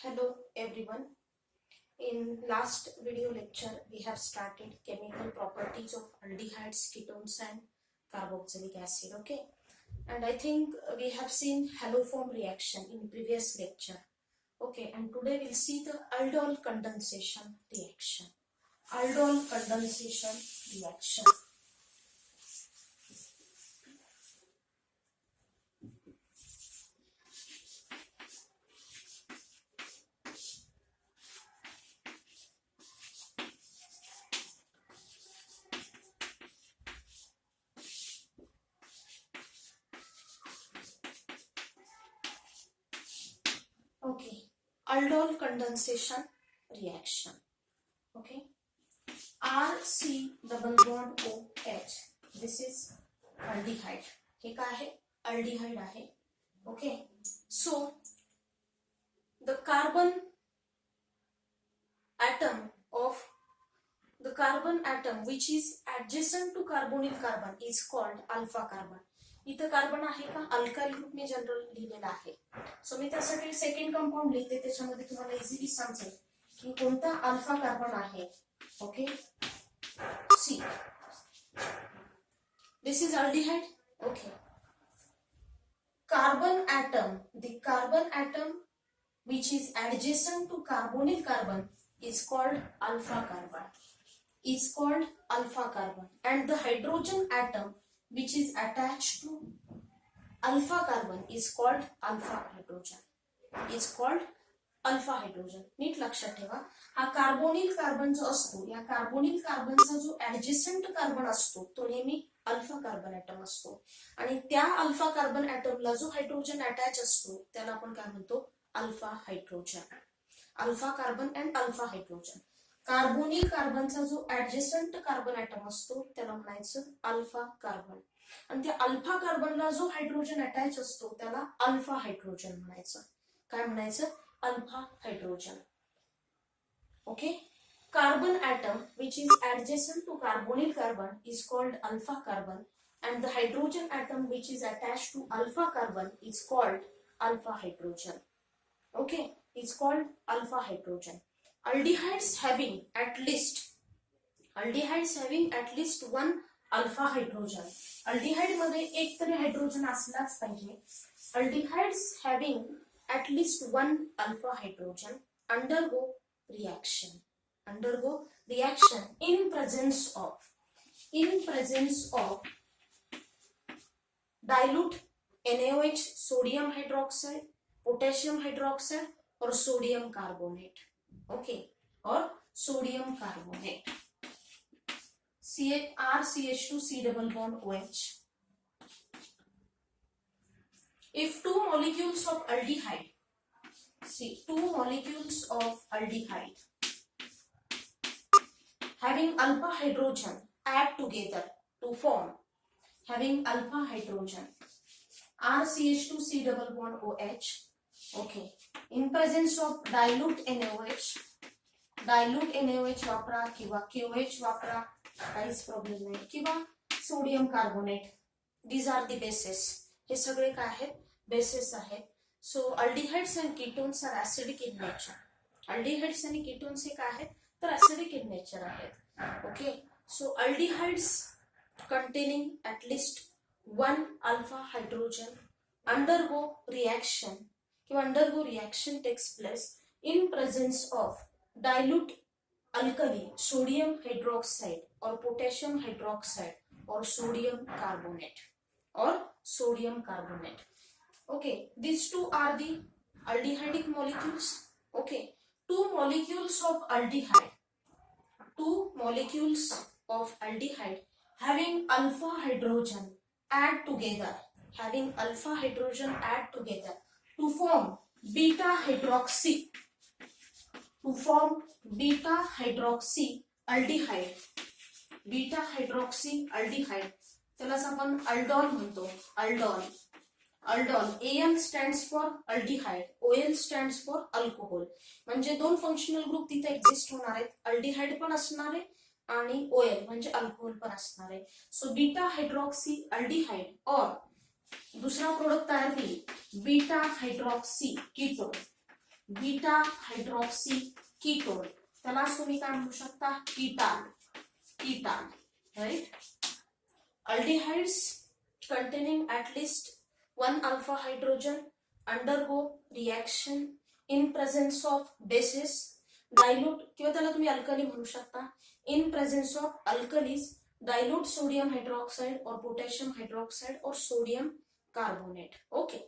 Hello everyone. In last video lecture we have started chemical properties of aldehydes, ketones and carboxylic acid. Okay, and I think we have seen haloform reaction in previous lecture. Okay, and today we'll see the aldol condensation reaction. Aldol condensation reaction. Okay, aldol condensation reaction. Okay, RC double bond OH. This is aldehyde. हे काय आहे? Aldehyde आहे. Okay, so the carbon atom which is adjacent to carbonyl carbon is called alpha carbon. इथं carbon आहे का? Alkyl group ने general लिहिलेला आहे. सो मी त्यासाठी सेकंड कंपाऊंड लिहिते, त्याच्यामध्ये तुम्हाला इझिली समजेल की कोणता अल्फा कार्बन आहे. Okay, see this is aldehyde. Okay, the carbon atom which is adjacent to carbonyl carbon is called alpha carbon, and the hydrogen atom which is attached to alpha carbon is called alpha hydrogen. नीट लक्षात ठेवा, हा carbonyl carbon जो असतो, या carbonyl कार्बनचा जो adjacent carbon असतो तो नेहमी अल्फा कार्बन ऍटम असतो, आणि त्या अल्फा कार्बन ऍटमला जो हायड्रोजन अटॅच असतो त्याला आपण काय म्हणतो? Alpha hydrogen. Alpha carbon and alpha hydrogen. Carbonyl कार्बनचा जो ऍडजेसंट कार्बन ऍटम असतो त्याला म्हणायचं अल्फा कार्बन, आणि त्या अल्फा कार्बनला जो हायड्रोजन अटॅच असतो त्याला अल्फा हायड्रोजन म्हणायचं. काय म्हणायचं? Alpha hydrogen. Okay, carbon atom which is adjacent to carbonyl carbon is called alpha carbon, and the hydrogen atom which is attached to alpha carbon is called alpha hydrogen. Okay, it's called alpha hydrogen. Aldehydes having at least one alpha hydrogen. aldehyde मध्ये एक तरी hydrogen असलाच पाहिजे. aldehydes having at least one alpha hydrogen undergo reaction in presence of dilute NaOH, sodium hydroxide, potassium hydroxide or sodium carbonate. Okay, or sodium carbonate. RCH2 C double bond OH. If two molecules of aldehyde having alpha hydrogen add together to form RCH2 C double bond OH. Okay, in presence of dilute NaOH वापरा किंवा KOH वापरा, काहीच problem नाही, किंवा sodium carbonate. These are the bases. हे सगळे काय आहेत? बेसेस आहेत. So aldehydes and ketones are acidic in nature. Aldehydes आणि कीटोन्स हे काय आहेत? तर ऍसिडिक इन नेचर आहेत. Okay, so aldehydes containing at least one alpha hydrogen undergo reaction takes place in presence of dilute alkali, sodium hydroxide or potassium hydroxide or sodium carbonate. Okay, these two are the aldehydic molecules. Okay, two molecules of aldehyde having alpha hydrogen add together to form beta hydroxy aldehyde. त्यालाच आपण aldol म्हणतो. Aldol AL stands for aldehyde, OL stands for alcohol. म्हणजे दोन functional group तिथे exist होणार आहेत. Aldehyde पण असणार आहे आणि OL म्हणजे अल्कोहोल पण असणार आहे. सो बीटा हायड्रॉक्सी अल्डिहाइड और दुसरा प्रोडक्ट तयार होईल beta hydroxy ketone. Beta hydroxy ketone, त्याला तुम्ही काय म्हणू शकता, कीटान, कीटान, right. Aldehydes containing at least one alpha hydrogen undergo reaction in presence of bases, dilute किंवा त्याला तुम्ही अल्कली म्हणू शकता, in presence of alkalis dilute sodium hydroxide or potassium hydroxide or sodium carbonate. Okay,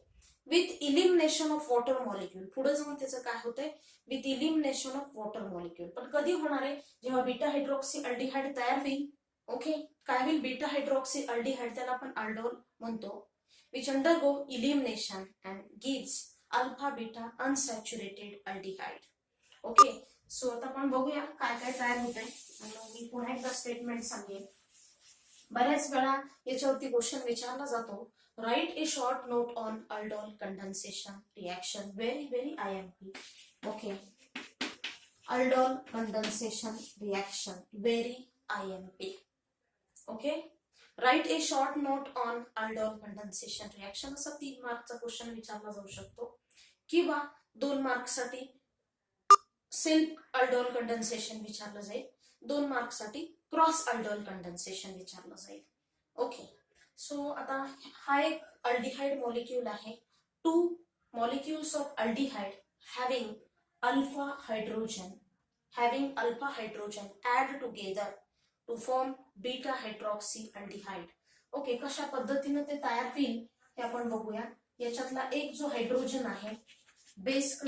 with elimination of water molecule. पुढे जाऊन त्याचं काय होतंय, with elimination of water molecule. पण कधी होणार आहे, जेव्हा बीटा हायड्रॉक्सी अल्डिहाइड तयार होईल. ओके, काय होईल, बीटा हायड्रॉक्सी अल्डिहाइड, त्याला आपण अल्डोल म्हणतो, which undergo elimination and gives alpha beta unsaturated aldehyde. Okay, so आता आपण बघूया काय काय तयार होतंय. मी पुन्हा एकदा स्टेटमेंट सांगेन. बऱ्याच वेळा याच्यावरती क्वेश्चन विचारला जातो, write a short note on aldol condensation reaction. Very IMP. Okay, aldol condensation reaction, very IMP. Okay, write a short note on aldol condensation reaction, असा 3 मार्कचा क्वेश्चन विचारला जाऊ शकतो, किंवा 2 मार्कसाठी सेल्फ अल्डोल कंडेन्सेशन विचारलं जाईल, 2 मार्कसाठी क्रॉस अल्डोल कंडेन्सेशन विचारलं जाईल. Okay, so आता हा एक अल्डिहाइड मॉलिक्यूल आहे. 2 molecules of aldehyde having alpha hydrogen add together to form beta hydroxy aldehyde. Okay, कशा पद्धतीने ते तयार होईल हे आपण बघूया. याच्यातला एक जो हायड्रोजन आहे, बेस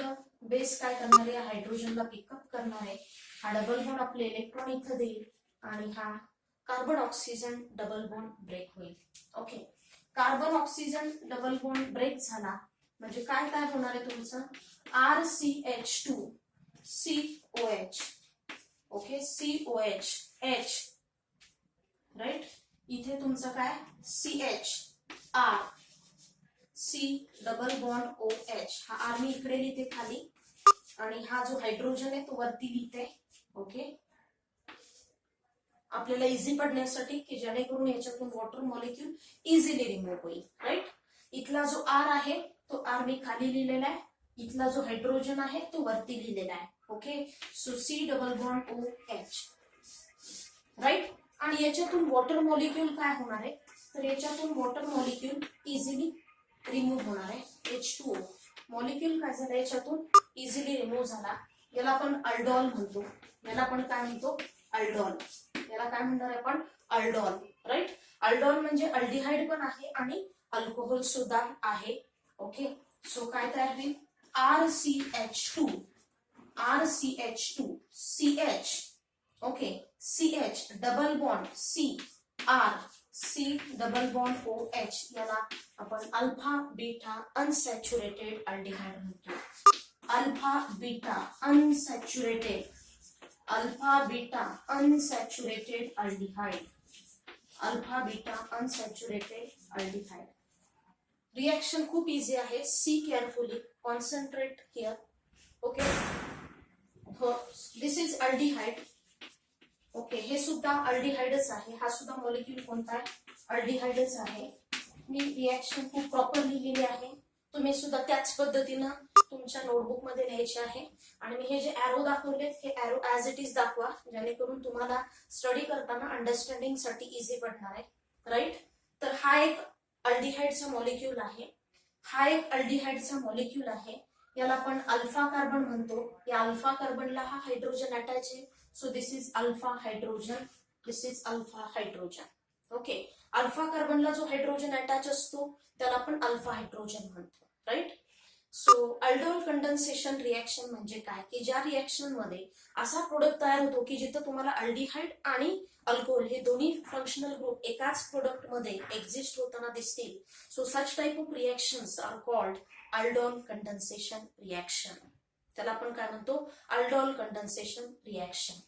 काय करणार आहे, हायड्रोजनला पिकअप करणार आहे. हा डबल बॉन्ड आपले इलेक्ट्रॉन इथं देईल आणि हा carbon oxygen double bond break होईल. Okay, carbon oxygen double bond break झाला म्हणजे काय तयार होणार आहे तुमचं, RCH2 COH. Okay, COH H, right. इथे तुमचं काय, CH R, C double bond OH. हा R मी इकडे लिहिते खाली आणि हा जो हायड्रोजन आहे तो वरती लिहिते. ओके, आपल्याला इझी पडण्यासाठी की जेणेकरून याच्यातून वॉटर मॉलिक्यूल इझिली रिमूव्ह होईल, राईट. इथला जो R आहे तो R मी खाली लिहिलेला आहे, इथला जो हायड्रोजन आहे तो वरती लिहिलेला आहे. Okay, so C double bond OH, right. आणि याच्यातून वॉटर मॉलिक्यूल काय होणार आहे, तर याच्यातून वॉटर मॉलिक्यूल इझिली रिमूव्ह होणार आहे. H2O मॉलिक्यूल काय झालं, याच्यातून इझिली रिमूव्ह झाला. याला आपण अल्डोल म्हणतो, याला आपण काय म्हणतो, अल्डोल. याला काय म्हणणार आपण, अल्डोल, राईट. अल्डोल म्हणजे अल्डिहाइड पण आहे आणि अल्कोहोल सुद्धा आहे. ओके, सो काय तयार होईल, RCH2 CH. Okay, CH double bond C R, C double bond OH. याला आपण अल्फा बीटा अनसॅच्युरेटेड अल्डिहाइड म्हणतो. Alpha beta unsaturated aldehyde. Reaction खूप इझी आहे. See carefully, concentrate here. Okay, this is aldehyde. Okay, हे सुद्धा अल्डिहाइडच आहे. हा सुद्धा मॉलिक्यूल कोणता आहे, अल्डिहाइडच आहे. मी रिएक्शन खूप प्रॉपरली लिहिली आहे. तुम्ही सुद्धा त्याच पद्धतीनं तुमच्या नोटबुक मध्ये लिहायचे आहे. आणि मी हे जे ॲरो दाखवलेत हे ॲरो ॲज इट इज दाखवा, जेणेकरून तुम्हाला स्टडी करताना अंडरस्टँडिंग साठी इझी पडणार आहे, राईट. तर हा एक अल्डिहाइडचा मॉलिक्यूल आहे. याला आपण अल्फा कार्बन म्हणतो. या अल्फा कार्बनला हा हायड्रोजन अटॅच आहे. So this is alpha hydrogen. Okay, alpha कार्बनला जो हायड्रोजन अटॅच असतो त्याला आपण अल्फा हायड्रोजन म्हणतो, right. So aldol condensation reaction म्हणजे काय, की ज्या रिएक्शन मध्ये असा प्रोडक्ट तयार होतो की जिथं तुम्हाला अल्डिहाइड आणि अल्कोहोल हे दोन्ही फंक्शनल ग्रुप एकाच प्रोडक्ट मध्ये एक्झिस्ट होताना दिसतील. So such type of reactions are called aldol condensation reaction. त्याला आपण काय म्हणतो, aldol condensation reaction.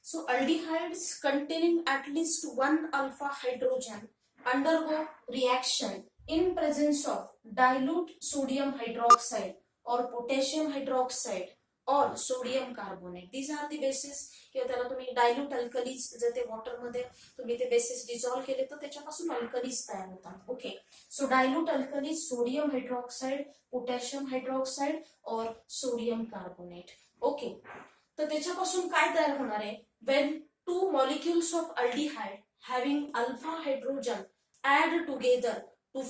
So aldehydes containing at least one alpha hydrogen undergo reaction in presence of dilute sodium hydroxide or potassium hydroxide or sodium carbonate. These are the bases. किंवा त्याला तुम्ही dilute alkalis, जर ते वॉटरमध्ये तुम्ही ते basis dissolve केले तर त्याच्यापासून अल्कलीज तयार होतात. Okay, so dilute alkalies sodium hydroxide, potassium hydroxide और सोडियम कार्बोनेट. ओके, तर त्याच्यापासून काय तयार होणार आहे? When two molecules of aldehyde having alpha hydrogen add together to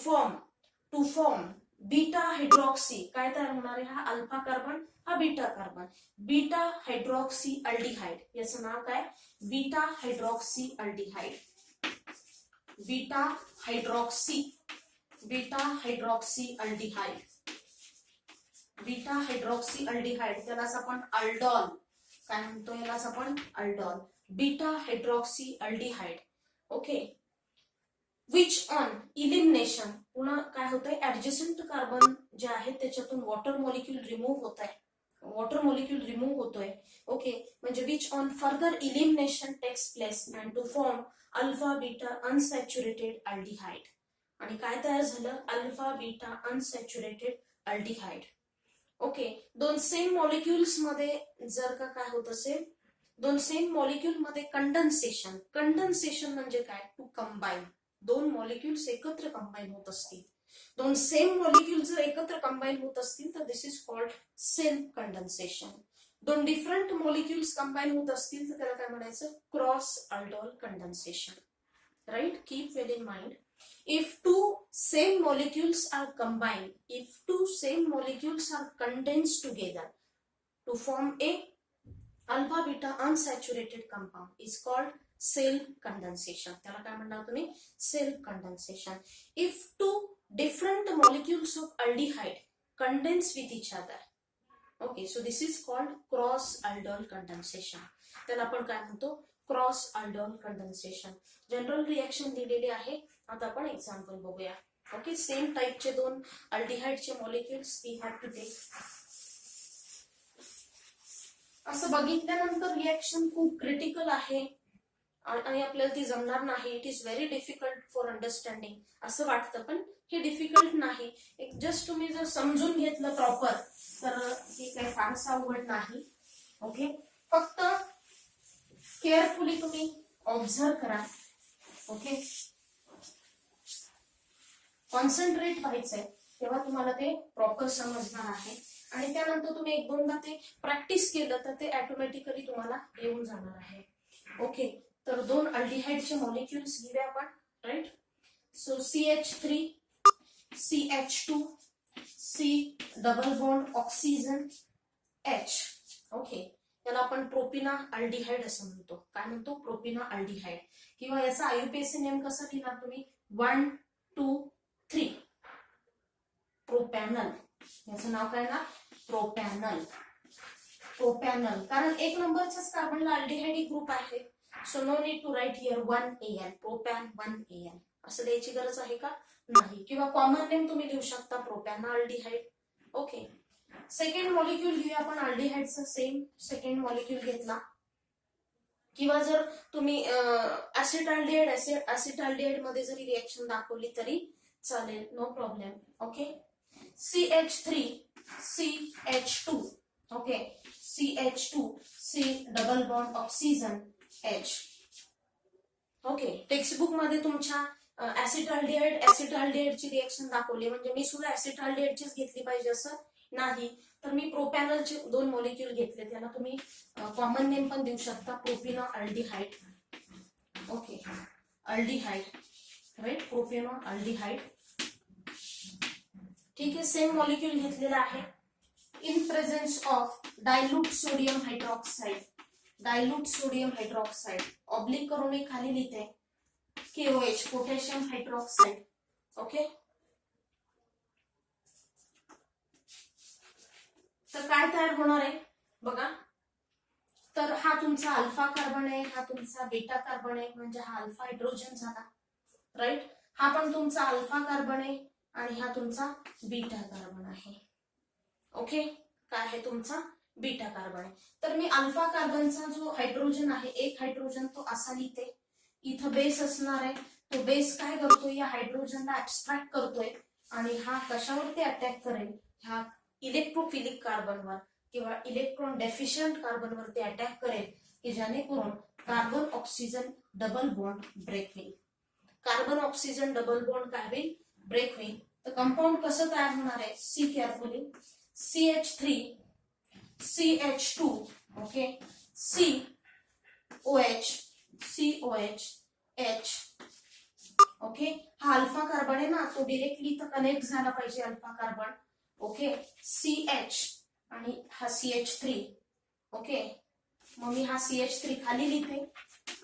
form beta hydroxy. काय तयार होणार आहे? हा अल्फा कार्बन, हा beta carbon, beta hydroxy aldehyde. याचं नाव काय? Beta hydroxy aldehyde. Beta hydroxy aldehyde. Beta hydroxy aldehyde, त्यालाच आपण अल्डॉल काय म्हणतो? यालाच आपण aldol. Beta hydroxy aldehyde. Okay, which on elimination, पुन्हा काय होतंय? ऍडजस्टंट कार्बन जे आहेत त्याच्यातून वॉटर मॉलिक्यूल रिमूव्ह होतोय. ओके, म्हणजे which on further elimination takes place and to form alpha beta unsaturated aldehyde. आणि काय तयार झालं? Alpha beta unsaturated aldehyde. Okay, दोन सेम मॉलिक्युल्स मध्ये जर का काय होत असेल, दोन सेम मॉलिक्युल मध्ये कंडन्सेशन म्हणजे काय? To combine. दोन मॉलिक्युल्स एकत्र कंबाईन होत असतील, दोन सेम मॉलिक्युल जर एकत्र कंबाईन होत असतील तर this is called self condensation. दोन डिफरंट मॉलिक्युल्स कंबाईन होत असतील तर त्याला काय म्हणायचं? Cross aldol condensation. Right, keep well in mind. If two same molecules are condensed together to form a alpha beta unsaturated compound is called self condensation. त्याला काय म्हणणार तुम्ही? Self condensation. If two different molecules of aldehyde condense with each other, okay, so this is called cross aldol condensation. त्याला आपण काय म्हणतो? Cross aldol condensation. General reaction दिलेली आहे. आता आपण एक्झाम्पल बघूया. ओके, सेम टाईपचे दोन अल्डिहाइडचे molecules we have to take. असं बघितल्यानंतर रिएक्शन खूप क्रिटिकल आहे आणि आपल्याला ती जमणार नाही. It is very difficult for understanding असं वाटतं, पण हे डिफिकल्ट नाही. एक जस्ट तुम्ही जर समजून घेतलं प्रॉपर तर हे काही फारसं अवघड नाही. ओके, फक्त केअरफुली तुम्ही ऑब्झर्व करा. ओके, कॉन्सन्ट्रेट व्हायचंय तेव्हा तुम्हाला ते प्रॉपर समजणार आहे. आणि त्यानंतर तुम्ही एक दोनदा ते प्रॅक्टिस केलं तर ते ऑटोमॅटिकली तुम्हाला येऊन जाणार आहे. ओके, तर दोन अल्डिहाइडचे मॉलिक्युल्स घेऊया आपण. Right, so CH3 CH2 C double bond oxygen H. Okay, त्याला आपण प्रोपिना अल्डिहाइड असं म्हणतो. काय म्हणतो? Propionaldehyde. किंवा याचा IUPAC नेम कसं लिहिणार तुम्ही? 1 2 3 प्रोपॅनल. याचं नाव काय ना? प्रोपॅनल. कारण एक नंबरच्याच कार्बनला अल्डिहाइड ग्रुप आहे. So no need to write here 1AN, propane 1AN असं द्यायची गरज आहे का? नाही. किंवा कॉमन नेम तुम्ही लिहू शकता प्रोपॅना अल्डिहाइड. ओके, सेकंड मॉलिक्यूल घेऊया आपण अल्डिहाइडचा. सेम सेकंड मॉलिक्यूल घेतला किंवा जर तुम्ही ऍसिटाल्डिहाइड मध्ये जरी रिएक्शन दाखवली तरी चालेल, no problem. Okay, CH3 CH2. Okay, CH2 C double bond oxygen H. Okay, textbook मध्ये तुमच्या ऍसिटाल्डिहाइडची रिएक्शन दाखवली, म्हणजे मी सुद्धा ऍसिटाल्डिहाइडचीच घेतली पाहिजे असं नाही. तर मी प्रोपॅनलचे दोन मॉलिक्यूल घेतले, त्याला तुम्ही कॉमन नेम पण देऊ शकता, propionaldehyde. Okay, aldehyde. Right, propionaldehyde. ठीक आहे, सेम मॉलिक्यूल घेतलेला आहे. In presence of dilute sodium hydroxide oblique करून मी खाली लिहिते KOH, पोटॅशियम हायड्रॉक्साइड. ओके, तर काय तयार होणार आहे बघा. तर हा तुमचा अल्फा कार्बन आहे, हा तुमचा बीटा कार्बन आहे, म्हणजे हा अल्फा हायड्रोजन झाला. राईट, हा पण तुमचा अल्फा कार्बन आहे आणि हा तुमचा बीटा कार्बन आहे. ओके, काय आहे? तुमचा बीटा कार्बन आहे. तर मी अल्फा कार्बनचा जो हायड्रोजन आहे, एक हायड्रोजन, तो असा लिहिते. इथं बेस असणार आहे. तो बेस काय करतोय? या हायड्रोजनला ऍब्स्ट्रॅक्ट करतोय आणि हा कशावरती अटॅक करेल? ह्या इलेक्ट्रोफिलिक कार्बनवर. किंवा इलेक्ट्रॉन डेफिशियंट कार्बन वरती अटॅक करेल की जेणेकरून carbon oxygen double bond break होईल. कार्बन ऑक्सिजन डबल बॉन्ड काय होईल, ब्रेक होईल. तर कंपाऊंड कसं तयार होणार आहे, see carefully, CH3 CH2 okay, COH H okay. हा अल्फा कार्बन आहे ना, तो डिरेक्टली इथं कनेक्ट झाला पाहिजे अल्फा कार्बन. ओके, CH आणि हा CH3 ओके. मग मी हा CH3 खाली लिहिते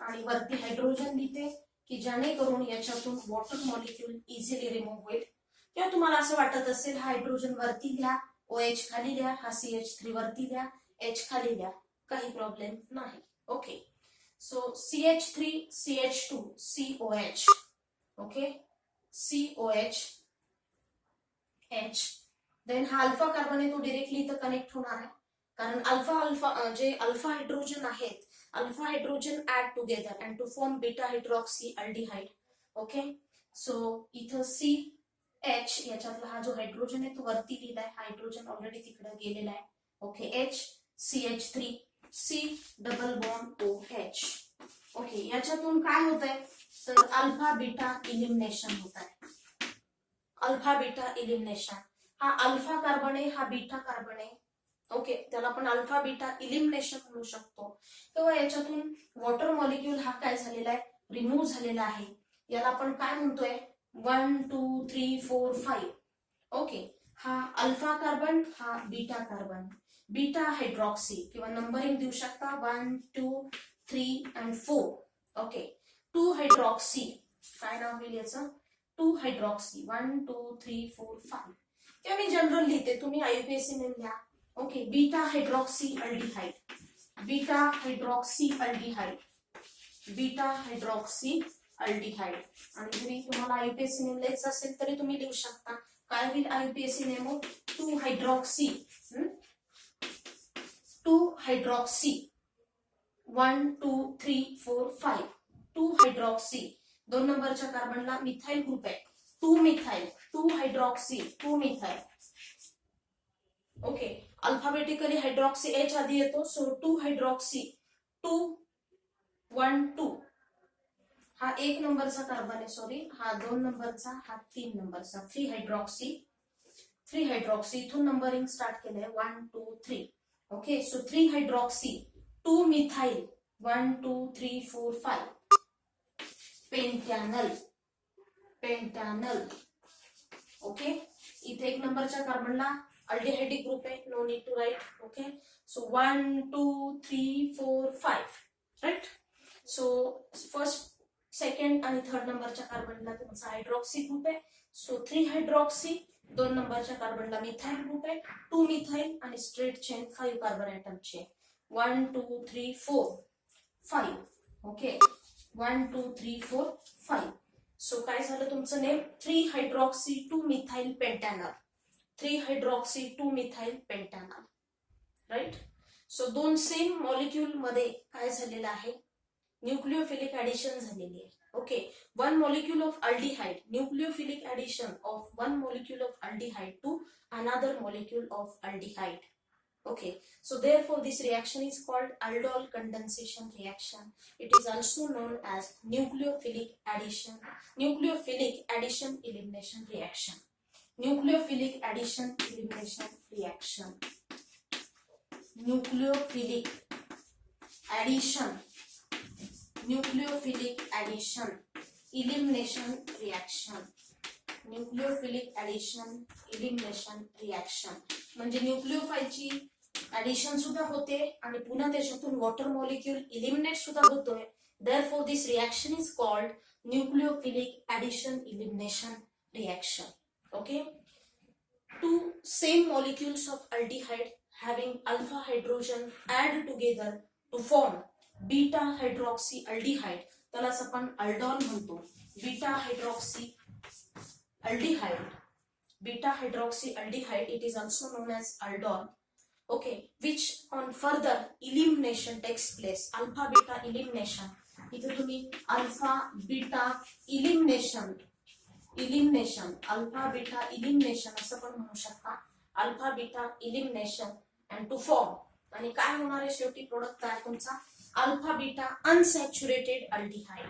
आणि वरती हायड्रोजन लिहिते की जेणेकरून याच्यातून वॉटर मॉलिक्यूल इझिली रिमूव्ह होईल. किंवा तुम्हाला असं वाटत असेल हायड्रोजन वरती लिहा, OH खाली लिहा, हा CH3 वरती लिहा, H खाली लिहा, काही प्रॉब्लेम नाही. Okay, so CH3 CH2 COH okay, COH H. Then हा अल्फा कार्बन आहे तो डिरेक्टली इथं कनेक्ट होणार आहे कारण अल्फा जे अल्फा हायड्रोजन आहेत, alpha hydrogen add together and to form beta hydroxy aldehyde. Okay, so इथं CH याच्यातला हा जो हायड्रोजन आहे तो वरती लिहिलाय, हायड्रोजन ऑलरेडी तिकडे गेलेला आहे. Okay, H CH3 C double bond OH. Okay, याच्यातून काय होत आहे तर अल्फा बीटा इलिमिनेशन होत आहे. अल्फा बीटा इलिमिनेशन, हा अल्फा कार्बन आहे, हा बीटा कार्बन आहे. ओके, त्याला आपण अल्फा बीटा इलिमिनेशन म्हणू शकतो. तेव्हा याच्यातून वॉटर मॉलिक्यूल हा काय झालेला आहे, रिमूव्ह झालेला आहे. याला आपण काय म्हणतोय, 1 2 3 4 5. ओके, हा अल्फा कार्बन, हा बीटा कार्बन, बीटा हायड्रॉक्सी किंवा नंबरिंग देऊ शकता 1 2 3 and 4. ओके, 2 हायड्रॉक्सी, काय नाव होईल याचं, 2 हायड्रॉक्सी 1 2 3 4 5. किंवा मी जनरल लिहिते, तुम्ही IUPAC नेम लिहा. Okay, beta hydroxy aldehyde, beta hydroxy aldehyde, beta hydroxy aldehyde. आणि जरी तुम्हाला IUPAC नेम लिहायचं असेल तरी तुम्ही लिहू शकता. काय होईल IUPAC name, 2 hydroxy 2 hydroxy 1 2 3 4 5. 2 hydroxy, 2 नंबरच्या कार्बनला मिथाइल ग्रुप आहे, 2 methyl, 2 hydroxy 2 methyl. Okay, alphabetically hydroxy H आधी येतो, सो 2 हायड्रॉक्सी 2 1 2. हा 1 नंबरचा कार्बन आहे, सॉरी, हा 2 नंबरचा, हा 3 नंबरचा, 3 हायड्रॉक्सी 3 हायड्रॉक्सी. इथून नंबरिंग स्टार्ट केलंय 1 2 3. Okay, so 3 hydroxy 2 methyl 1 2 3 4 5. Pentanal, pentanal. Okay, इथे 1 नंबरच्या कार्बनला अल्डिहाइडिक ग्रुप आहे, no need to write. Okay, so 1 2 3 4 5 right. So first second आणि थर्ड नंबरच्या कार्बनला तुमचा हायड्रॉक्सी ग्रुप आहे, सो 3 हायड्रॉक्सी. 2 नंबरच्या कार्बनला मिथाइल ग्रुप आहे, 2 मिथाइल आणि स्ट्रेट चेन 5 कार्बन ऍटमचे 1 2 3 4 5. ओके, 1 2 3 4 5. सो काय झालं तुमचं name, 3 hydroxy 2 methyl pentanal, 3 hydroxy 2 methyl pentanal. Right. So 2 same molecule मध्ये काय झालेलं आहे, न्यूक्लियोफिलिक ऍडिशन झालेली आहे. Okay, 1 molecule of aldehyde, nucleophilic addition of 1 molecule of aldehyde to another molecule of aldehyde. Okay, so therefore this reaction is called aldol condensation reaction. It is also known as nucleophilic addition, nucleophilic addition elimination reaction, nucleophilic addition elimination reaction, nucleophilic addition, nucleophilic addition elimination reaction, nucleophilic addition elimination reaction. म्हणजे न्यूक्लिओफाईलची addition सुद्धा होते आणि पुन्हा त्याच्यातून water molecule eliminate सुद्धा होतोय. Therefore this reaction is called nucleophilic addition elimination reaction. Okay, 2 same molecules of aldehyde having alpha hydrogen add together to form beta hydroxy aldehyde, त्यालाच आपण अल्डॉल म्हणतो. Beta hydroxy aldehyde, beta hydroxy aldehyde, it is also known as aldol. Okay, which on further elimination takes place, alpha beta elimination. इथे तुम्ही alpha beta elimination, elimination, alpha beta elimination असं पण म्हणू शकता. Alpha beta elimination and to form, आणि काय होणार आहे शेवटी प्रोडक्ट तयार तुमचा alpha beta unsaturated aldehyde.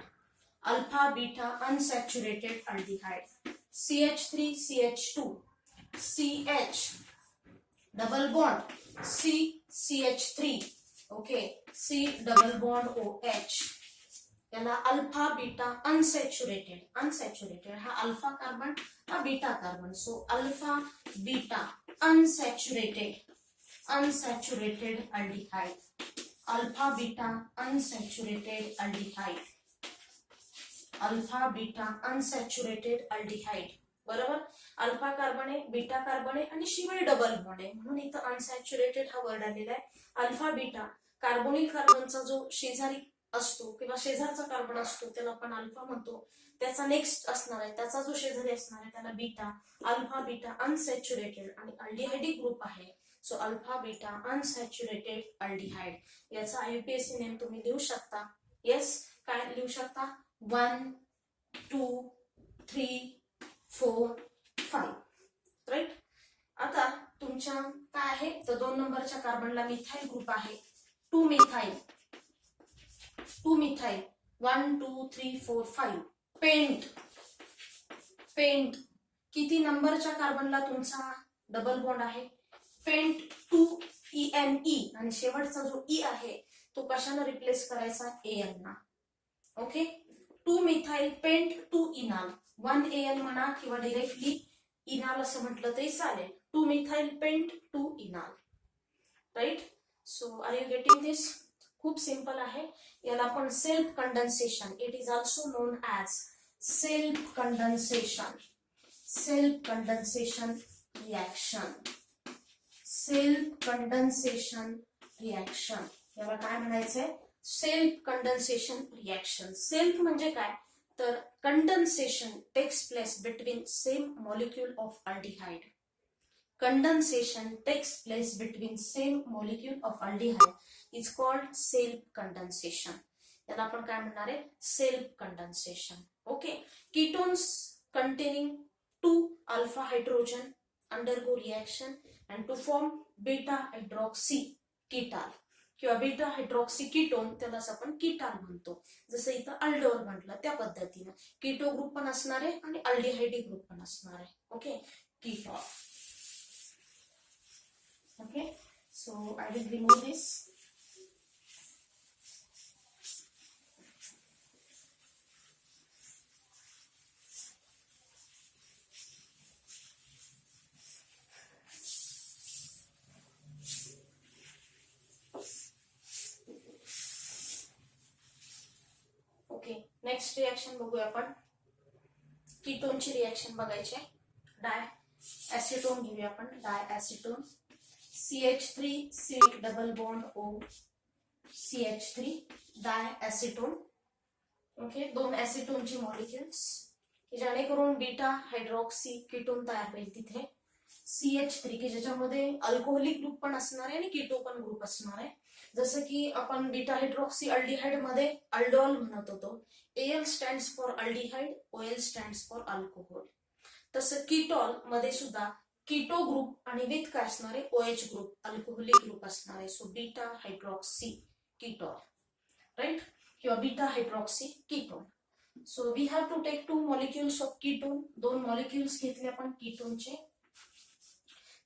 Alpha beta unsaturated aldehyde. CH3 CH2 CH double bond C CH3 okay C double bond OH, याला अल्फा बीटा अनसॅच्युरेटेड. अनसॅच्युरेटेड हा alpha carbon हा beta carbon, so alpha beta unsaturated unsaturated aldehyde. Alpha beta unsaturated aldehyde. Alpha beta unsaturated aldehyde. बरोबर. Alpha carbon आहे, beta carbon आहे आणि शिवाय double bond आहे, म्हणून इथं अनसॅच्युरेटेड हा वर्ड आलेला आहे. अल्फा बीटा कार्बोनिल कार्बनचा जो शेजारी असतो किंवा शेजारचा कार्बन असतो त्याला आपण अल्फा म्हणतो, त्याचा नेक्स्ट असणार आहे त्याचा जो शेजारी असणार आहे त्याला बीटा. अल्फा बीटा अनसॅच्युरेटेड आणि अल्डिहाइडिक ग्रुप आहे, so alpha beta unsaturated aldehyde. याचा IUPAC नेम तुम्ही लिहू शकता. येस, काय लिहू शकता 1 2 3 4 5 राईट. आता तुमच्या काय आहे तर 2 नंबरच्या कार्बनला मिथाइल ग्रुप आहे. 2 मिथाइल 2 मिथाइल 1 2 3 4 5. पेंट पेंट किती नंबरच्या कार्बनला तुमचा डबल बॉन्ड आहे पेंट 2ENE, आणि शेवटचा जो E आहे तो कशाने रिप्लेस करायचा AN ना. ओके 2 मिथाइल पेंट 2 इनाल 1 AN म्हणा किंवा डायरेक्टली इनाल असं म्हटलं तरी चालेल. 2 methyl pent 2 enal right. So are you getting this. खूप सिंपल आहे. याला आपण self condensation, it is also known as self condensation. Self condensation reaction. Self condensation reaction याला काय म्हणायचंय सेल्फ कंडेन्सेशन रिॲक्शन. सेल्फ म्हणजे काय तर condensation takes place between same molecule of aldehyde. Condensation takes place between same molecule of aldehyde is called self condensation. याला आपण काय म्हणणार आहे self condensation. Okay. Ketones containing 2 alpha hydrogen undergo reaction and to form beta hydroxy ketal किंवा beta hydroxy ketone, त्यालाच आपण कीटाल म्हणतो. जसं इथं अल्डोल म्हटलं त्या पद्धतीनं कीटो ग्रुप पण असणार आहे आणि अल्डिहाइडी ग्रुप पण असणार आहे. Okay कीटॉल. Okay, so I will remove this. Okay, next reaction बघूया आपण. कीटोनची रिएक्शन बघायची आहे. डाय ऍसिटोन घेऊया आपण. डाय ऍसिटोन CH3 C double bond O CH3 डाय ऍसिटोन. ओके 2 ऍसिटोनची मॉलिक्युल्स की जेणेकरून बीटा हायड्रॉक्सी कीटोन तयार होईल तिथे. CH3 की ज्याच्यामध्ये अल्कोहोलिक ग्रुप पण असणार आहे आणि कीटो पण ग्रुप असणार आहे. जसं की आपण बीटा हायड्रॉक्सी अल्डिहाइड मध्ये अल्डोल म्हणत होतो. AL stands for aldehyde, OL stands for alcohol. तसं कीटॉल मध्ये सुद्धा कीटो ग्रुप आणि विथ काय असणार आहे OH ग्रुप अल्कोहोलिक ग्रुप असणार आहे. So beta hydroxy ketol right किंवा beta hydroxy ketone. So we have to take 2 molecules of ketone. 2 molecules घेतले आपण कीटोनचे.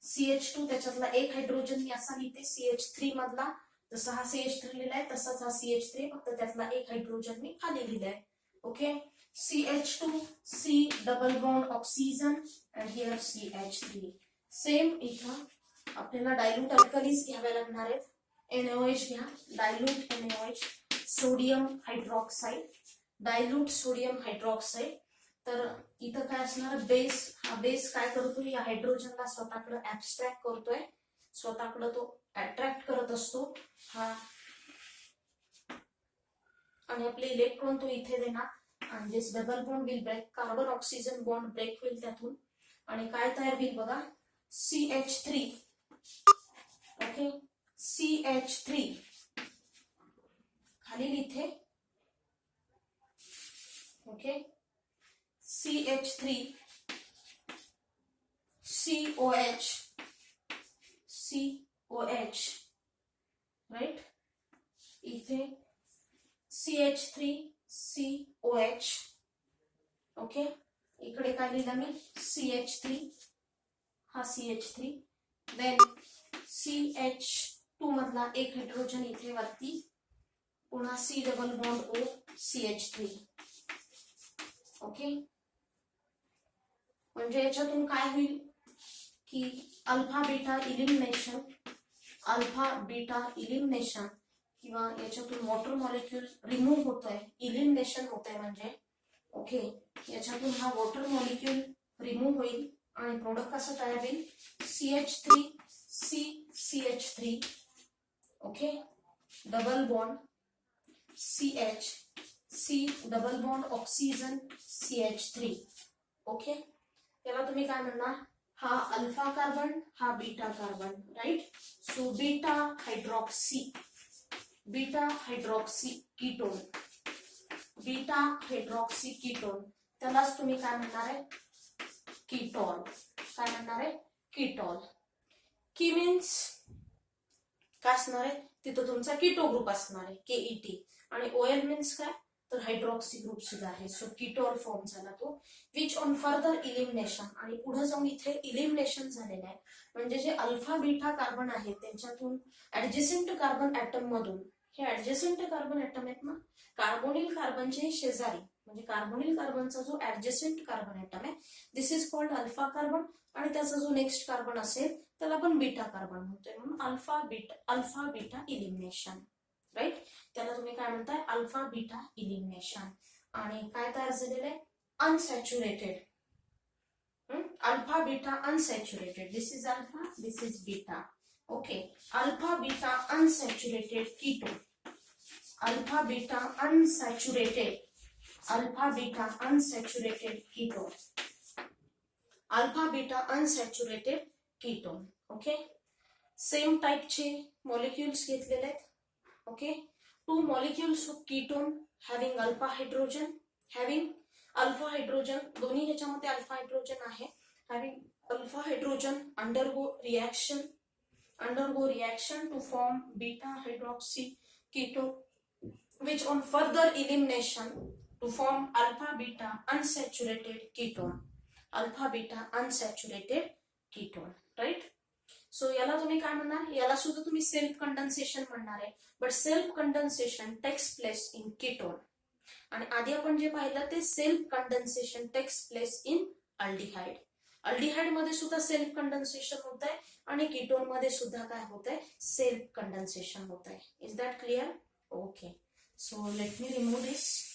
CH2 त्याच्यातला एक हायड्रोजन मी असा लिहिते CH3 मधला, जसा हा CH3 लिहिलाय तसाच हा CH3, फक्त त्यातला एक हायड्रोजन मी खाली लिहिलाय. Okay CH2 C double bond oxygen and here CH3. Same इथं आपल्याला डायल्यूट अल्कलीज घ्याव्या लागणार आहेत. NaOH घ्या. Dilute NaOH sodium hydroxide. Dilute sodium hydroxide. तर इथं काय असणार बेस. हा बेस काय करतोय या हायड्रोजनला स्वतःकडे ऍब्स्ट्रॅक्ट करतोय, स्वतःकडे तो अट्रॅक्ट करत असतो हा, आणि आपले इलेक्ट्रॉन तो इथे देणार. आणि this double bond will break. Carbon oxygen bond break होईल त्यातून आणि काय तयार होईल बघा CH3. ओके CH3 खाली लिथे. Okay CH3 COH OH, right. इथे CH3COH. ओके, इकडे काय लिहिलं मी CH3, हा CH3, देन CH2 मधला एक हायड्रोजन इथे वरती, पुन्हा C double bond O CH3. Okay, म्हणजे याच्यातून काय होईल की अल्फा बीटा इलिमिनेशन किंवा याच्यातून वॉटर मॉलिक्यूल रिमूव्ह होतोय, इलिमिनेशन होतंय म्हणजे. ओके, याच्यातून हा वॉटर मॉलिक्यूल रिमूव्ह होईल आणि प्रोडक्ट कसं तयार होईल CH3CCH3. Okay, double bond CH, C double bond oxygen CH3. Okay, त्याला तुम्ही काय म्हणणार, हा अल्फा कार्बन, हा beta carbon, right. So beta hydroxy ketone, beta hydroxy ketone, त्यालाच तुम्ही काय म्हणणार आहे कीटॉल. काय म्हणणार आहे कीटॉल. की मीन्स काय असणार आहे, तिथं तुमचा कीटो ग्रुप असणार आहे KET, आणि OL मीन्स काय तर हायड्रॉक्सी ग्रुप सुद्धा आहे. सो कीटॉल फॉर्म झाला तो, विच ऑन फर्दर इलिमिनेशन, आणि पुढे जाऊन इथे इलिमिनेशन झालेलं आहे. म्हणजे जे अल्फा बीटा कार्बन आहेत त्यांच्यातून ऍडजसेंट कार्बन ऍटम मधून, हे ऍडजसेंट कार्बन ऍटम आहेत ना, कार्बोनिल कार्बनचे शेजारी, म्हणजे कार्बोनिल कार्बनचा जो ऍडजसेंट कार्बन ऍटम आहे, दिस इज कॉल्ड अल्फा कार्बन, आणि त्याचा जो नेक्स्ट कार्बन असेल त्याला आपण बीटा कार्बन म्हणतोय, म्हणून अल्फा बीटा इलिमिनेशन, राईट. त्याला तुम्ही काय म्हणताय अल्फा बीटा इलिमिनेशन. आणि काय तयार झालेलं आहे unsaturated, alpha beta unsaturated, this is alpha, this is beta. Okay, alpha beta unsaturated ketone, alpha beta unsaturated ketone, alpha beta unsaturated ketone. Okay, same टाइपचे मॉलिक्युल्स घेतलेले आहेत. Okay, 2 molecules of ketone having alpha hydrogen, दोन्ही ह्याच्यामध्ये alpha hydrogen आहे, having alpha hydrogen undergo reaction to form beta hydroxy ketone, which on further elimination to form alpha beta unsaturated ketone, right. So याला तुम्ही काय म्हणणार, याला सुद्धा तुम्ही सेल्फ कंडेन्सेशन म्हणणार आहे, but self condensation takes place in ketone. आणि आधी आपण जे पाहिलं ते self condensation takes place in aldehyde. Aldehyde मध्ये सुद्धा सेल्फ कंडेन्सेशन होत आहे आणि कीटोन मध्ये सुद्धा काय होत आहे सेल्फ कंडेन्सेशन होत आहे. Is that clear? Okay, so let me remove this.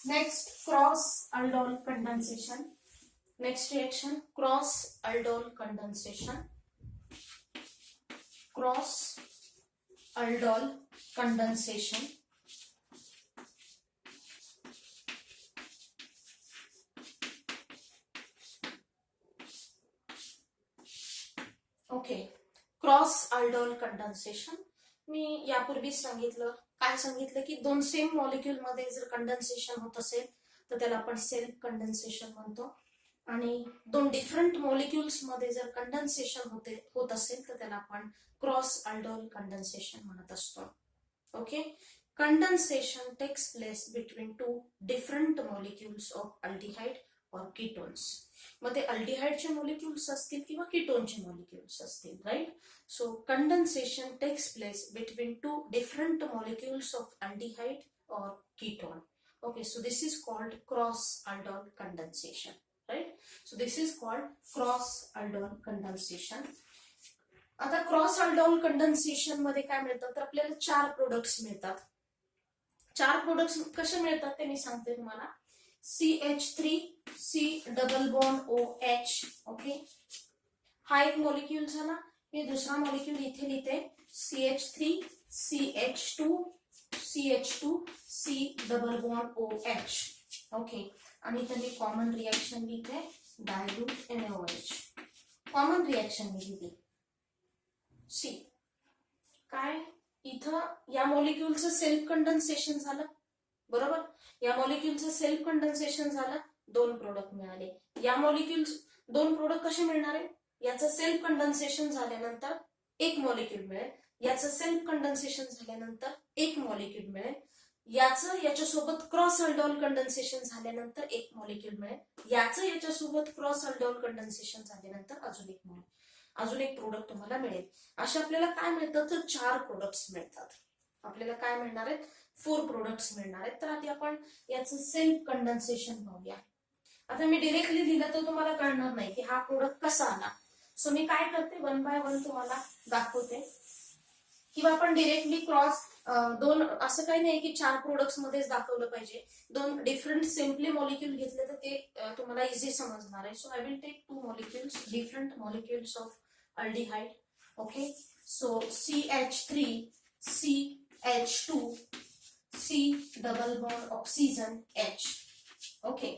Next, cross aldol condensation. Next reaction, cross aldol condensation. Cross aldol condensation. Okay, cross aldol condensation. मी यापूर्वी सांगितलं, काय सांगितलं की 2 सेम मॉलिक्यूल मध्ये जर कंडेन्सेशन होत असेल तर त्याला आपण सेल्फ कंडेन्सेशन म्हणतो, आणि 2 डिफरंट मॉलिक्युल्स मध्ये जर कंडेन्सेशन होत असेल तर त्याला आपण क्रॉस aldol कंडेन्सेशन म्हणत असतो. Okay, condensation takes place between 2 different molecules of aldehyde और कीटोन्स. मग ते अल्डिहाइडचे मॉलिक्युल्स असतील किंवा कीटोनचे मॉलिक्युल्स असतील, right. So condensation takes place between 2 different molecules of aldehyde और ketone. Okay, so this is called cross aldol condensation, right? So this is called cross aldol condensation. आता क्रॉस aldol condensation मध्ये काय मिळतं तर आपल्याला 4 products मिळतात. 4 products कसे मिळतात ते मी सांगते तुम्हाला. CH3 C double bond OH. Okay, हा एक मॉलिक्यूल झाला. मी दुसरा मॉलिक्यूल इथे लिहिते CH3 CH2 C double bond OH. Okay, आणि इथे मी कॉमन रिएक्शन लिहिते डायल्यूट NaOH. कॉमन रिएक्शन मी लिहिते. सी काय इथं या मॉलिक्युलचं सेल्फ कंडेन्सेशन झालं, बरोबर. या मॉलिक्युलचं सेल्फ कंडेन्सेशन झालं, 2 प्रोडक्ट मिळाले. या मॉलिक्युल 2 प्रोडक्ट कसे मिळणार आहे, याचं सेल्फ कंडेन्सेशन झाल्यानंतर 1 मॉलिक्यूल मिळेल, याचं सेल्फ कंडेन्सेशन झाल्यानंतर 1 मॉलिक्यूल मिळेल, याचं याच्यासोबत क्रॉस अल्डोल कंडेन्सेशन झाल्यानंतर 1 मॉलिक्यूल मिळेल, याचं याच्यासोबत क्रॉस अल्डोल कंडेन्सेशन झाल्यानंतर अजून एक प्रोडक्ट तुम्हाला मिळेल. अशा आपल्याला काय मिळतं तर 4 प्रोडक्ट्स मिळतात. आपल्याला काय मिळणार आहेत, 4 प्रोडक्ट्स मिळणार आहेत. तर आधी आपण याचं सेल्फ कंडेन्सेशन पाहूया. आता मी डिरेक्टली दिलं तर तुम्हाला कळणार नाही की हा प्रोडक्ट कसा आला. सो मी काय करते, 1 बाय 1 तुम्हाला दाखवते. किंवा आपण डिरेक्टली क्रॉस 2 असं काही नाही की 4 प्रोडक्ट्स मध्येच दाखवलं पाहिजे. 2 डिफरंट सिम्पली मॉलिक्यूल घेतले तर ते तुम्हाला इझी समजणार आहे. So I will take 2 molecules, different molecules of aldehyde. Okay, so CH3, CH2, C double bond oxygen H. Okay,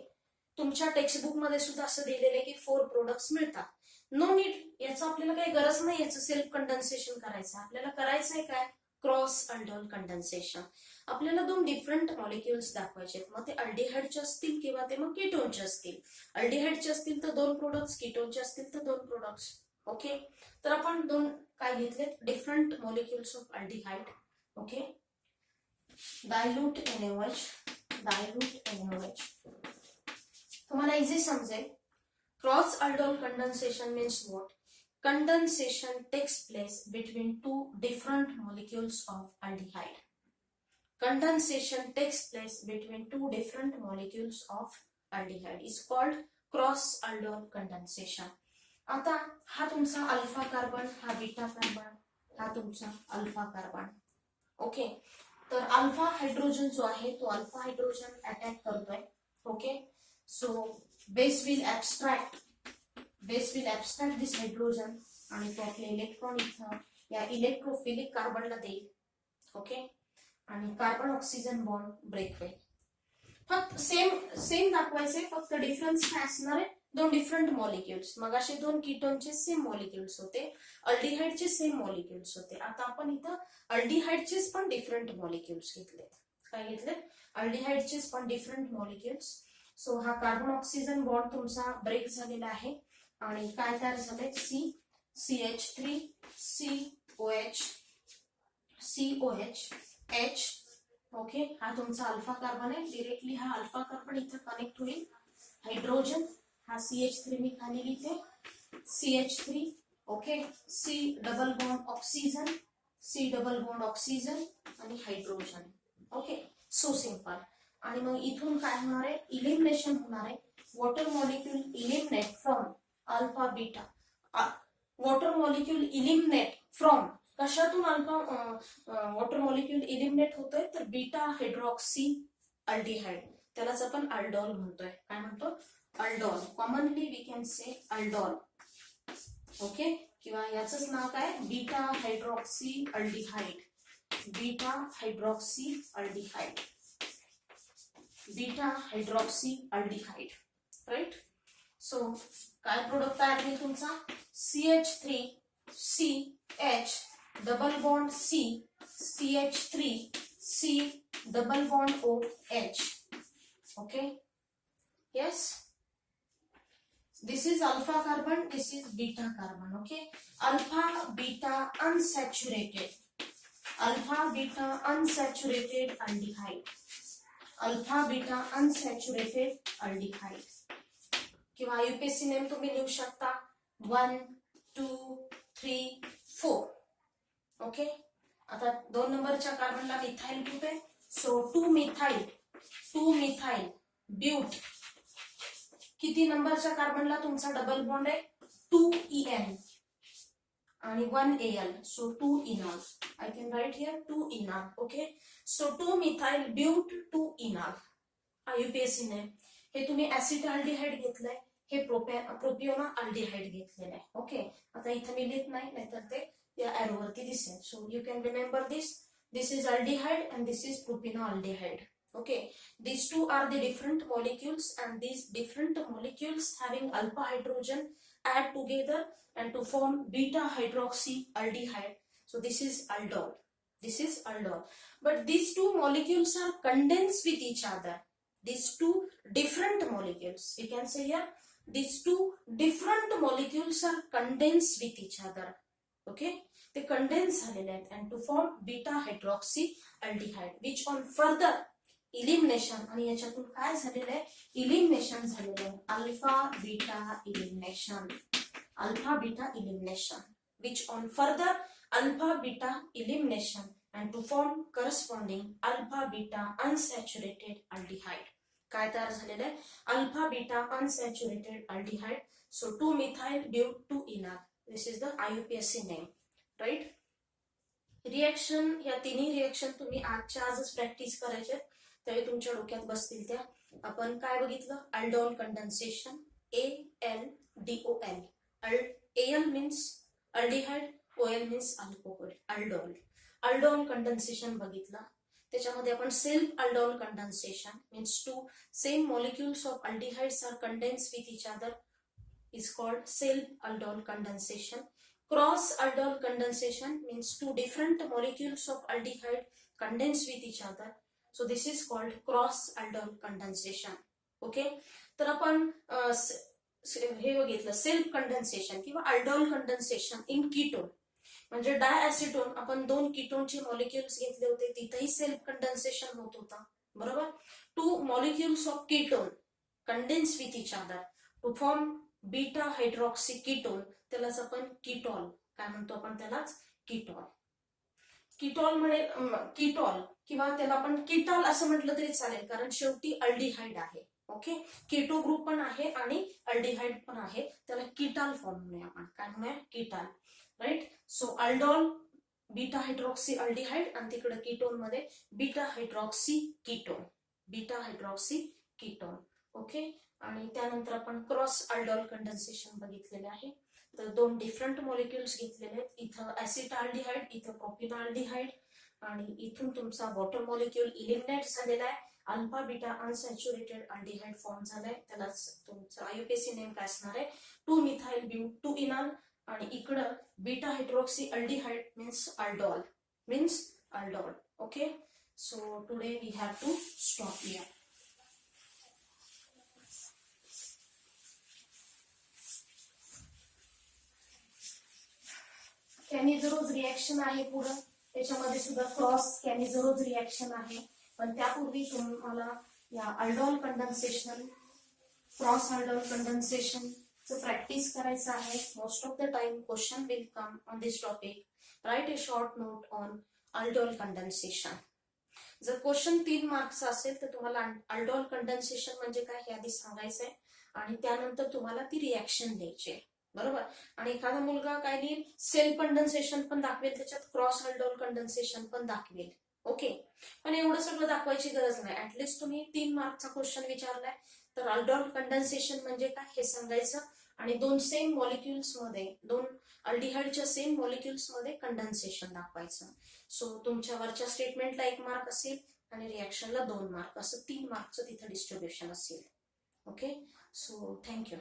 तुमच्या टेक्स्टबुक मध्ये सुद्धा असं दिलेलं आहे की 4 प्रोडक्ट्स मिळतात. नो नीड, याचं आपल्याला काही गरज नाही याचं सेल्फ कंडेन्सेशन करायचं. आपल्याला करायचं आहे काय, क्रॉस अल्डोल कंडेन्सेशन. आपल्याला 2 डिफरंट मॉलिक्युल्स दाखवायचे, मग ते अल्डिहाइडचे असतील किंवा ते मग कीटोनचे असतील. अल्डिहाइडचे असतील तर 2 प्रोडक्ट्स, कीटोनचे असतील तर 2 प्रोडक्ट्स. ओके, तर आपण 2 काय घेतलेत, different molecules of aldehyde. Okay, dilute NaOH, dilute NaOH. तुम्हाला इझी समजेल. Cross aldol condensation means what? Condensation takes place between 2 different molecules of aldehyde. Condensation takes place between 2 different molecules of aldehyde is called cross aldol condensation. आता हा तुमचा alpha carbon, हा beta carbon, हा तुमचा alpha carbon. Okay, तर alpha hydrogen जो आहे तो अल्फा हायड्रोजन अटॅक करतोय. Okay, so base will abstract this hydrogen आणि तो आपले इलेक्ट्रॉन इथं या इलेक्ट्रोफिलिक कार्बनला देईल. ओके, आणि कार्बन ऑक्सिजन बॉन्ड ब्रेक होईल. फक्त सेम दाखवायचे, फक्त डिफरन्स काय असणार आहे, 2 डिफरंट मॉलिक्युल्स. मग असे 2 कीटोनचे सेम मॉलिक्युल्स होते, अल्डिहाइडचे सेम मॉलिक्युल्स होते. आता आपण इथं अल्डिहाइडचेच पण डिफरंट मॉलिक्युल्स घेतलेत. काय घेतलेत, अल्डिहाइडचेच पण डिफरंट मॉलिक्युल्स. सो हा कार्बन ऑक्सिजन बॉन्ड तुमचा ब्रेक झालेला आहे आणि काय तयार झालंय, CH3, COH, H. ओके, हा तुमचा अल्फा कार्बन आहे. डिरेक्टली हा अल्फा कार्बन इथं कनेक्ट होईल. हायड्रोजन, हा CH3 मी खाली लिहिते, CH3. Okay, C double bond oxygen आणि हायड्रोजन. Okay, so simple. आणि मग इथून काय होणार आहे, इलिमिनेशन होणार आहे. Water molecule eliminate from alpha beta. Water molecule eliminate from कशातून, अल्फा वॉटर मॉलिक्यूल इलिमिनेट होतोय तर बीटा हायड्रॉक्सी अल्डिहाइड. त्यालाच आपण अल्डॉल म्हणतोय. काय म्हणतो, aldol. Commonly we can say aldol. Okay, किंवा याचंच नाव काय, beta hydroxy aldehyde. Beta hydroxy aldehyde, beta hydroxy aldehyde. Right. So काय प्रोडक्ट तयार होईल तुमचा, CH3, CH double bond C, CH3, C double bond OH. Okay, yes, this is alpha carbon, this is beta carbon. Okay, alpha beta unsaturated aldehyde, alpha beta unsaturated aldehyde. किंवा UPSC name तुम्ही लिहू शकता 1, 2, 3, 4. Okay, आता 2 नंबरच्या कार्बनला methyl group आहे. So 2 methyl but. किती नंबरच्या कार्बनला तुमचा डबल बॉन्ड आहे, 2 EN आणि 1 AL. So 2 enol. I can write here 2 enol. Okay, so 2 methyl but 2 enol. UPSC name. हे तुम्ही ऍसिटाल्डिहाइड घेतलंय, हे प्रोपियोना अल्डिहाइड घेतलेलं आहे. ओके, आता इथं मी लिहित नाही, नाहीतर ते या एरोवरती दिसेल. So you can remember this is aldehyde and this is propanaldehyde. Okay, these two are the different molecules, and these different molecules having alpha hydrogen add together and to form beta hydroxy aldehyde. So this is aldol. This is aldol. But these two molecules are condensed with each other. These two different molecules. You can say here, these two different molecules are condensed with each other. Okay, they condense झालेले आहेत and to form beta hydroxy aldehyde, which on further elimination, आणि याच्यातून काय झालेलं आहे, elimination झालेलं आहे, alpha beta elimination, alpha beta elimination, which on further alpha beta elimination and to form corresponding alpha beta unsaturated aldehyde. काय तयार झालेलं आहे, alpha beta unsaturated aldehyde. So 2-methyl bute 2-enol. This is the IUPAC name, right? Reaction, या तिन्ही reaction तुम्ही आजच्या आजच practice करायचे, त्यावेळी तुमच्या डोक्यात बसतील त्या. आपण काय बघितलं, aldol condensation, ALDOL. AL means aldehyde, OL means alcohol, aldol. Aldol condensation बघितलं. त्याच्यामध्ये आपण self aldol condensation means two same molecules of aldehydes are condensed with each other is called self aldol condensation. Cross aldol condensation means two different molecules of aldehyde condense with each other. So this is called cross aldol condensation. Okay, तर आपण हे बघितलं self condensation किंवा aldol condensation in ketone, म्हणजे डायॲसिटोन. आपण 2 कीटोनचे molecules घेतले होते, तिथेही सेल्फ कंडेन्सेशन होत होता, बरोबर. 2 molecules of ketone condense with each other to form beta hydroxy ketone, त्यालाच आपण कीटॉल काय म्हणतो, आपण त्यालाच कीटॉल. कीटॉल म्हणे कीटॉल किंवा त्याला आपण कीटॉल असं म्हटलं तरी चालेल, कारण शेवटी अल्डिहाइड आहे. ओके, कीटो ग्रुप पण आहे आणि अल्डिहाइड पण आहे, त्याला कीटाल फॉर्म म्हणूया आपण, काय म्हणूया, ketal, right. So aldol beta hydroxy aldehyde आणि तिकडे कीटोन मध्ये beta hydroxy ketone, beta hydroxy ketone. Okay, आणि त्यानंतर आपण क्रॉस अल्डोल कंडेन्सेशन बघितलेले आहे. तर 2 डिफरंट मॉलिक्युल्स घेतलेले आहेत, इथं ऍसिटाल्डिहाइड, इथं प्रोपिनाल्डिहाइड, आणि इथून तुमचा वॉटर मॉलिक्युल इलिमिनेट झालेला आहे, alpha beta unsaturated aldehyde form झालाय, त्यालाच तुमचं IUPAC नेम काय असणार आहे, 2-methyl bute 2-enol. आणि इकडं beta hydroxy aldehyde means aldol, means aldol. Okay, so today we have to stop here. Cannizzaro's reaction आहे पुढं, त्याच्यामध्ये सुद्धा क्रॉस कॅनिझरोज रिएक्शन आहे. पण त्यापूर्वी तुम्हाला या aldol condensation, cross aldol condensation practice करायचं आहे. Most of the time question will come on this topic. Write a short note on aldol condensation. जर क्वेश्चन 3 मार्क्सचा असेल तर तुम्हाला अल्डोल कंडेन्सेशन म्हणजे काय हे आधी सांगायचंय, आणि त्यानंतर तुम्हाला ती रिएक्शन द्यायची, बरोबर. आणि एखादा मुलगा काय देईल, सेल्फ कंडेन्सेशन पण दाखवेल, त्याच्यात क्रॉस अल्डोल कंडेन्सेशन पण दाखवेल. ओके, पण एवढं सगळं दाखवायची गरज नाही. ऍटलिस्ट तुम्ही 3 मार्कचा क्वेश्चन विचारलाय तर अल्डोल कंडेन्सेशन म्हणजे काय हे सांगायचं, आणि 2 सेम मॉलिक्युल्स मध्ये, 2 अल्डिहाइडच्या सेम मॉलिक्युल्स मध्ये कंडेन्सेशन दाखवायचं. सो तुमच्यावरच्या स्टेटमेंटला 1 मार्क असेल आणि रिएक्शनला 2 मार्क, असं 3 मार्कचं तिथं डिस्ट्रीब्युशन असेल. Okay, so thank you.